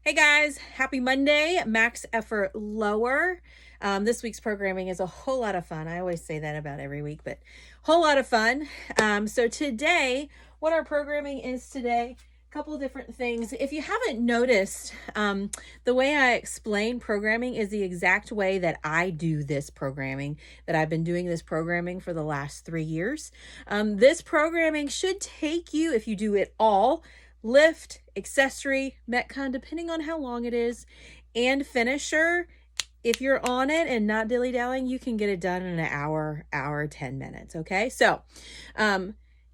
Hey guys, happy Monday, max effort lower. This week's programming is a whole lot of fun. I always say that about every week, but whole lot of fun. So today, what our programming is today, a couple of different things. If you haven't noticed, the way I explain programming is the exact way that I do this programming, that I've been doing this programming for the last 3 years. This programming should take you, if you do it all, lift, accessory, metcon, depending on how long it is, and finisher. If you're on it and not dilly-dallying, you can get it done in an hour, 10 minutes, okay? So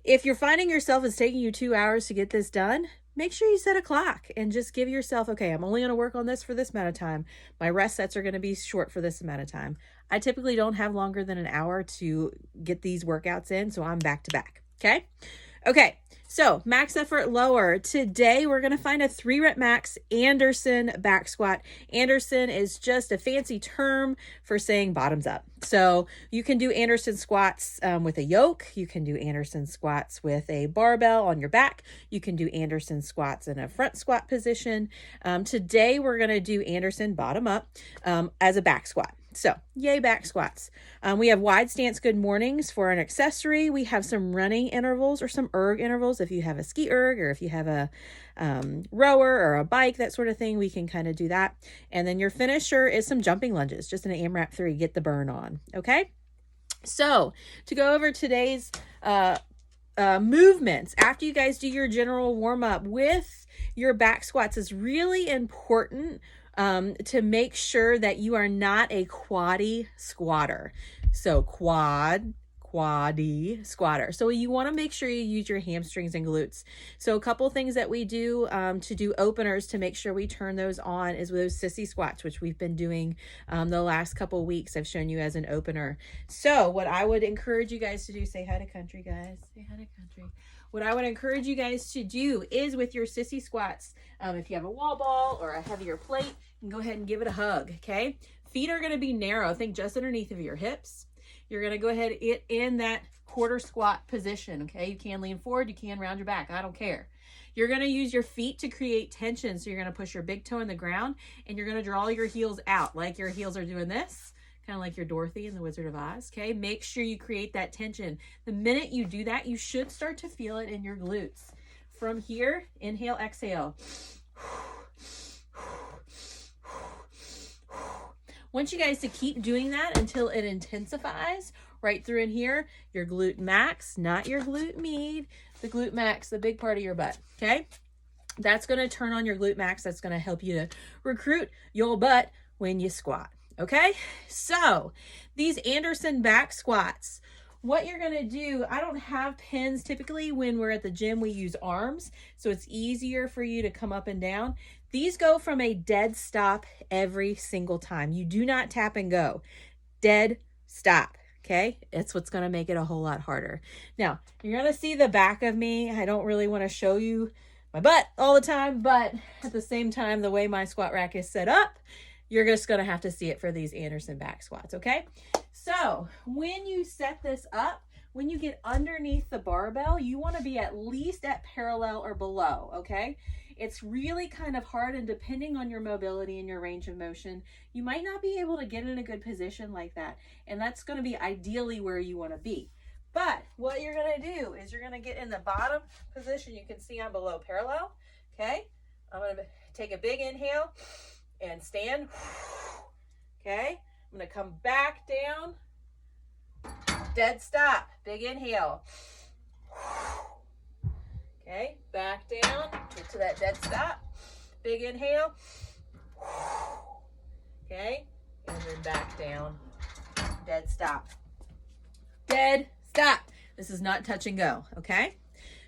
if you're finding yourself it's taking you 2 hours to get this done, make sure you set a clock and just give yourself, okay, I'm only going to work on this for this amount of time. My rest sets are going to be short for this amount of time. I typically don't have longer than an hour to get these workouts in, so I'm back to back, okay? Okay, so max effort lower. Today we're going to find a 3-rep max Anderson back squat. Anderson is just a fancy term for saying bottoms up. So you can do Anderson squats with a yoke. You can do Anderson squats with a barbell on your back. You can do Anderson squats in a front squat position. Today we're going to do Anderson bottom up as a back squat. So yay, back squats. We have wide stance good mornings for an accessory. We have some running intervals or some erg intervals. If you have a ski erg or if you have a rower or a bike, that sort of thing, we can kind of do that. And then your finisher is some jumping lunges, just an AMRAP 3, get the burn on. Okay. So to go over today's movements after you guys do your general warm up with your back squats is really important to make sure that you are not a quaddy squatter. So quaddy squatter. So you want to make sure you use your hamstrings and glutes. So a couple things that we do to do openers to make sure we turn those on is those sissy squats, which we've been doing the last couple weeks. I've shown you as an opener. So what I would encourage you guys to do, say hi to country, guys. Say hi to country. What I would encourage you guys to do is with your sissy squats, if you have a wall ball or a heavier plate, you can go ahead and give it a hug, okay? Feet are going to be narrow. Think just underneath of your hips. You're going to go ahead and get in that quarter squat position, okay? You can lean forward. You can round your back. I don't care. You're going to use your feet to create tension. So you're going to push your big toe in the ground and you're going to draw your heels out like your heels are doing this, kind of like your Dorothy in the Wizard of Oz, okay? Make sure you create that tension. The minute you do that, you should start to feel it in your glutes. From here, inhale, exhale. Want you guys to keep doing that until it intensifies right through in here. Your glute max, not your glute med, the glute max, the big part of your butt, okay? That's going to turn on your glute max. That's going to help you to recruit your butt when you squat, okay? So these Anderson back squats, what you're going to do, I don't have pins. Typically when we're at the gym, we use arms. So it's easier for you to come up and down. These go from a dead stop every single time. You do not tap and go. Dead stop. Okay. That's what's going to make it a whole lot harder. Now you're going to see the back of me. I don't really want to show you my butt all the time, but at the same time, the way my squat rack is set up, you're just going to have to see it for these Anderson back squats. Okay. So when you set this up, when you get underneath the barbell, you want to be at least at parallel or below. Okay. It's really kind of hard, and depending on your mobility and your range of motion, you might not be able to get in a good position like that. And that's going to be ideally where you want to be. But what you're going to do is you're going to get in the bottom position. You can see I'm below parallel. Okay. I'm going to take a big inhale and stand. Okay. I'm going to come back down. Dead stop. Big inhale. Okay, back down, get to that dead stop. Big inhale. Okay, and then back down. Dead stop. Dead stop. This is not touch and go, okay?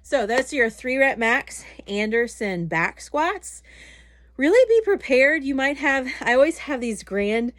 So that's your 3-rep max Anderson back squats. Really be prepared. You might have, I always have these grand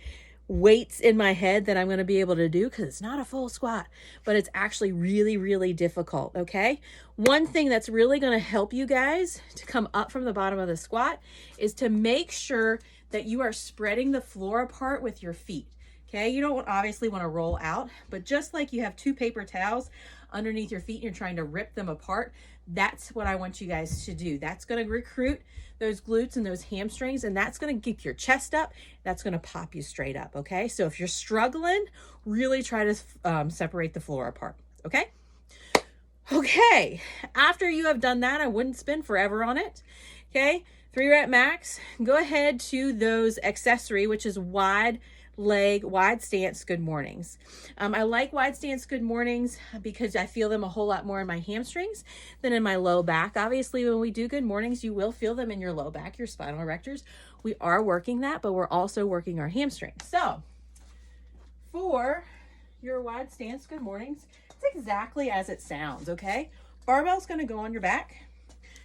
weights in my head that I'm going to be able to do because it's not a full squat, but it's actually really, really difficult. Okay. One thing that's really going to help you guys to come up from the bottom of the squat is to make sure that you are spreading the floor apart with your feet. Okay. You don't obviously want to roll out, but just like you have 2 paper towels underneath your feet and you're trying to rip them apart, That's what I want you guys to do. That's going to recruit those glutes and those hamstrings, and that's going to keep your chest up. That's going to pop you straight up, okay? So if you're struggling, really try to separate the floor apart, okay? Okay, after you have done that, I wouldn't spend forever on it, okay? 3 rep max. Go ahead to those accessory, which is wide leg, wide stance good mornings. I like wide stance good mornings because I feel them a whole lot more in my hamstrings than in my low back. Obviously, when we do good mornings, you will feel them in your low back, your spinal erectors. We are working that, but we're also working our hamstrings. So for your wide stance good mornings, it's exactly as it sounds, okay? Barbell's going to go on your back.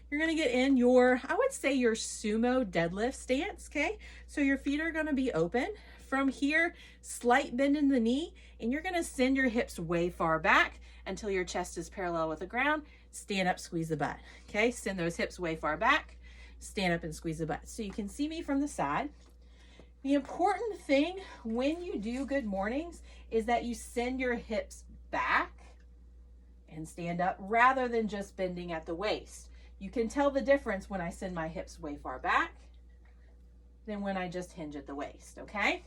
You're going to get in your, I would say your sumo deadlift stance, okay? So your feet are going to be open. From here, slight bend in the knee, and you're going to send your hips way far back until your chest is parallel with the ground. Stand up, squeeze the butt, okay? Send those hips way far back, stand up and squeeze the butt. So you can see me from the side. The important thing when you do good mornings is that you send your hips back and stand up rather than just bending at the waist. You can tell the difference when I send my hips way far back than when I just hinge at the waist, okay?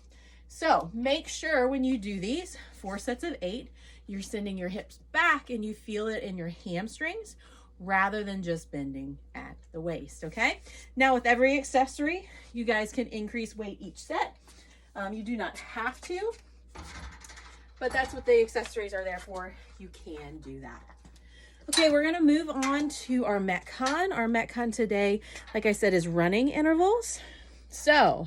So make sure when you do these 4 sets of 8, you're sending your hips back and you feel it in your hamstrings rather than just bending at the waist, okay? Now with every accessory, you guys can increase weight each set. You do not have to, but that's what the accessories are there for. You can do that. Okay, we're gonna move on to our Metcon. Our Metcon today, like I said, is running intervals. So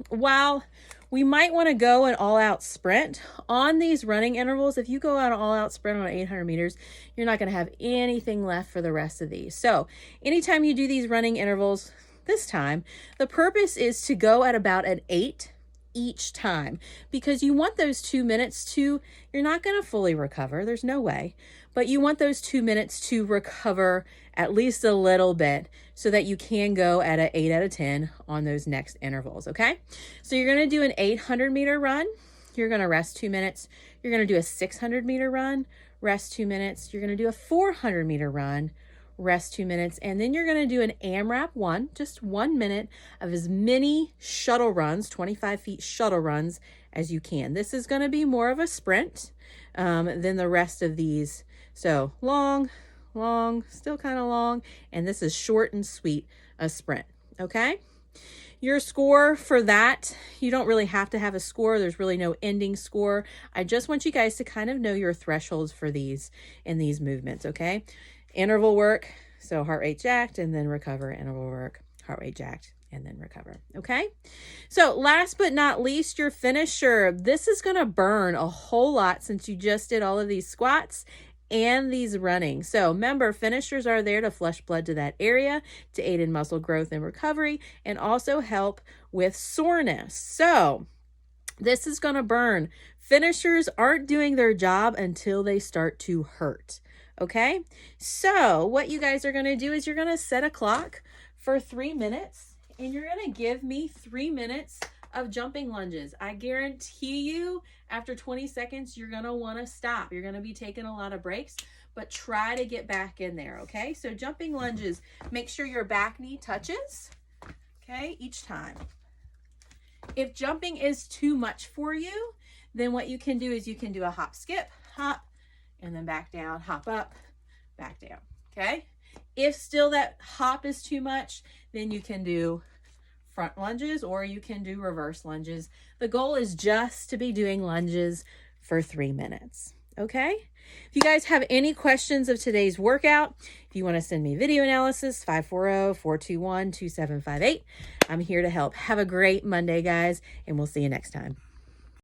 while we might want to go an all-out sprint on these running intervals, if you go out an all-out sprint on 800 meters, you're not going to have anything left for the rest of these. So anytime you do these running intervals this time, the purpose is to go at about an 8 each time, because you want those 2 minutes to, you're not going to fully recover, there's no way, but you want those 2 minutes to recover at least a little bit so that you can go at an 8 out of 10 on those next intervals, okay? So you're going to do an 800 meter run, you're going to rest 2 minutes, you're going to do a 600 meter run, rest 2 minutes, you're going to do a 400 meter run, rest 2 minutes, and then you're going to do an AMRAP 1, just 1 minute of as many shuttle runs, 25 feet shuttle runs as you can. This is going to be more of a sprint than the rest of these. So long, still kind of long, and this is short and sweet, a sprint, okay? Your score for that, you don't really have to have a score. There's really no ending score. I just want you guys to kind of know your thresholds for these in these movements, okay? Interval work, so heart rate jacked and then recover. Interval work, heart rate jacked and then recover, okay? So last but not least, your finisher. This is going to burn a whole lot since you just did all of these squats and these running. So remember, finishers are there to flush blood to that area, to aid in muscle growth and recovery, and also help with soreness. So this is going to burn. Finishers aren't doing their job until they start to hurt. Okay, so what you guys are going to do is you're going to set a clock for 3 minutes, and you're going to give me 3 minutes of jumping lunges. I guarantee you after 20 seconds, you're going to want to stop. You're going to be taking a lot of breaks, but try to get back in there. Okay, so jumping lunges, make sure your back knee touches, okay, each time. If jumping is too much for you, then what you can do is you can do a hop, skip, hop, and then back down, hop up, back down, okay? If still that hop is too much, then you can do front lunges or you can do reverse lunges. The goal is just to be doing lunges for 3 minutes, okay? If you guys have any questions of today's workout, if you want to send me video analysis, 540-421-2758. I'm here to help. Have a great Monday, guys, and we'll see you next time.